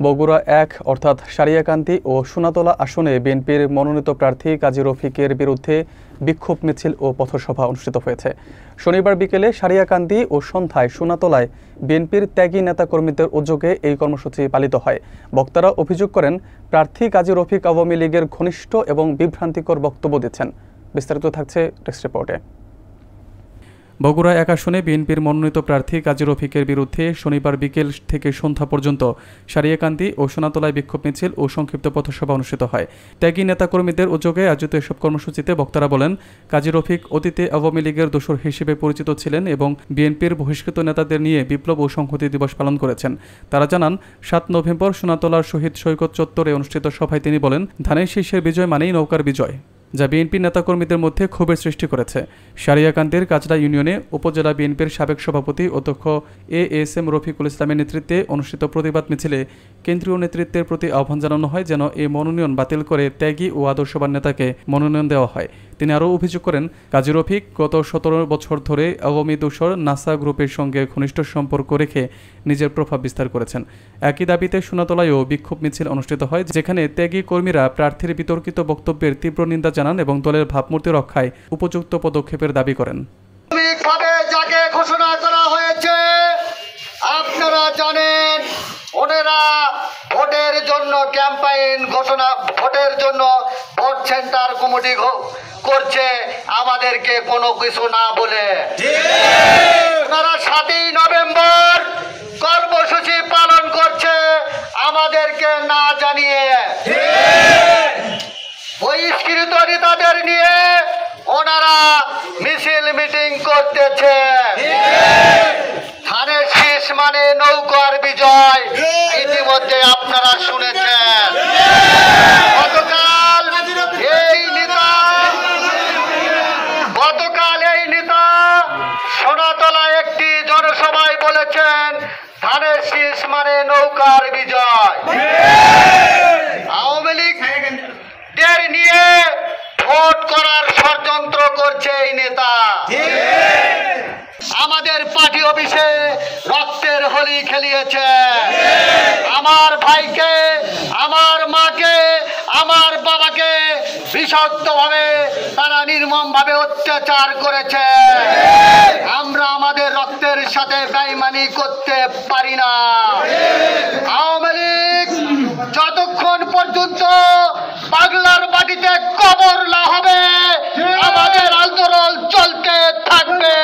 বগুড়া ১ অর্থাৎ সারিয়াকান্দি ও সোনাতলা আসনে বিএনপির মনোনীত প্রার্থী কাজী রফিকের বিরুদ্ধে বিক্ষোভ মিছিল ও পথসভা অনুষ্ঠিত হয়েছে। শনিবার বিকেলে সারিয়াকান্দি ও সন্ধ্যায় সোনাতলায় বিএনপির ত্যাগী নেতাকর্মীদের উদ্যোগে এই কর্মসূচি পালিত হয়। বক্তারা অভিযোগ করেন, প্রার্থী কাজী রফিক আওয়ামী লীগের ঘনিষ্ঠ এবং বিভ্রান্তিকর বক্তব্য দিচ্ছেন। বিস্তারিত থাকছে টেক্সট রিপোর্টে। বগুড়া ১ আসনে বিএনপির মনোনীত প্রার্থী কাজী রফিকের বিরুদ্ধে শনিবার বিকেল থেকে সন্ধ্যা পর্যন্ত সারিয়াকান্দি ও সোনাতলায় বিক্ষোভ মিছিল ও সংক্ষিপ্ত পথসভা অনুষ্ঠিত হয়। ত্যাগী নেতাকর্মীদের উদ্যোগে আয়োজিত এসব কর্মসূচিতে বক্তারা বলেন, কাজী রফিক অতীতে আওয়ামী লীগের দোসর হিসেবে পরিচিত ছিলেন এবং বিএনপির বহিষ্কৃত নেতাদের নিয়ে বিপ্লব ও সংহতি দিবস পালন করেছেন। তারা জানান, ৭ নভেম্বর সোনাতলার শহীদ সৈকত চত্বরে অনুষ্ঠিত সভায় তিনি বলেন, ধানের শীষের বিজয় মানেই নৌকার বিজয়, যা বিএনপি নেতাকর্মীদের মধ্যে ক্ষোভের সৃষ্টি করেছে। সারিয়াকান্দির কাজলা ইউনিয়নে উপজেলা বিএনপির সাবেক সভাপতি অধ্যক্ষ এএসএম রফিকুল ইসলামের নেতৃত্বে অনুষ্ঠিত প্রতিবাদ মিছিলে কেন্দ্রীয় নেতৃত্বের প্রতি আহ্বান জানানো হয় যেন এই মনোনয়ন বাতিল করে ত্যাগী ও আদর্শবান নেতাকে মনোনয়ন দেওয়া হয়। তিনি আরও অভিযোগ করেন, কাজী রফিক গত ১৭ বছর ধরে আওয়ামী দোসর নাসা গ্রুপের সঙ্গে ঘনিষ্ঠ সম্পর্ক রেখে নিজের প্রভাব বিস্তার করেছেন। একই দাবিতে সোনাতলায়ও বিক্ষোভ মিছিল অনুষ্ঠিত হয়, যেখানে ত্যাগী কর্মীরা প্রার্থীর বিতর্কিত বক্তব্যের তীব্র নিন্দা জানান এবং দলের ভাবমূর্তি রক্ষায় উপযুক্ত পদক্ষেপের দাবি করেন। যাকে ঘোষণা করা হয়েছে আপনারা জানেন, ওনারা ভোটের জন্য ক্যাম্পেইন ঘোষণা, ভোটের জন্য ভোট সেন্টার কমিটি করছে আমাদেরকে কোনো কিছু না বলে। ওনারা ৭ই নভেম্বর কর্মসূচি পালন করছে আমাদেরকে না জানিয়ে। বহিষ্কৃত নেতাদের নিয়ে ওনারা মিছিল মিটিং করতেছে। ধানের শীষ মানে নৌকার বিজয়, ইতিমধ্যে আপনারা শুনেছেন। গতকাল এই নেতা সোনাতলায় একটি জনসভায় বলেছেন, ধানের শীষ মানে নৌকার বিজয়। আওয়ামী লীগদের নিয়ে ভোট করার ষড়যন্ত্র করছে এই নেতা। আমাদের পার্টি অফিসে রক্তের হোলি খেলিয়েছে। আমার ভাইকে, আমার মাকে, আমার বাবাকে বিষাক্তভাবে তারা নির্মমভাবে অত্যাচার করেছে। আমরা আমাদের রক্তের সাথে বেঈমানি করতে পারি না। আওয়ামী লীগ যতক্ষণ পর্যন্ত বাংলার মাটিতে কবর না হবে, আমাদের আন্দোলন চলতে থাকবে।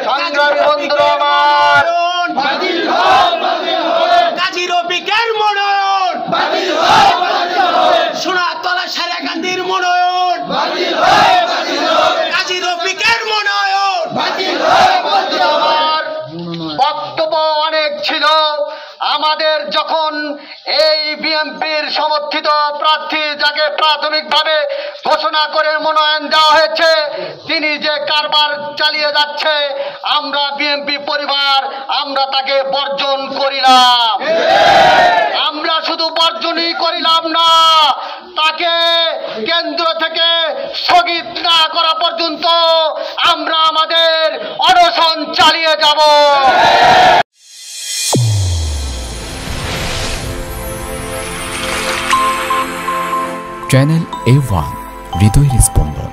সংগ্রামী বন্ধুরা আমার, কাজী রফিকের মনোনয়ন, সোনাতলা সারিয়াকান্দির মনোনয়ন, কাজী রফিকের মনোনয়ন। বক্তব্য অনেক ছিল আমাদের। যখন এই বিএনপির সমর্থিত প্রার্থী, যাকে প্রাথমিকভাবে ঘোষণা করে মনোনয়ন দেওয়া হয়েছে, তিনি যে কারবার চালিয়ে যাচ্ছে, আমরা বিএনপি পরিবার আমরা তাকে বর্জন করিলাম। আমরা শুধু বর্জনই করিলাম না, তাকে কেন্দ্র থেকে স্থগিত না করা পর্যন্ত আমরা আমাদের অনশন চালিয়ে যাব। চ্যানেল A1 হৃদয়ের স্পন্দন।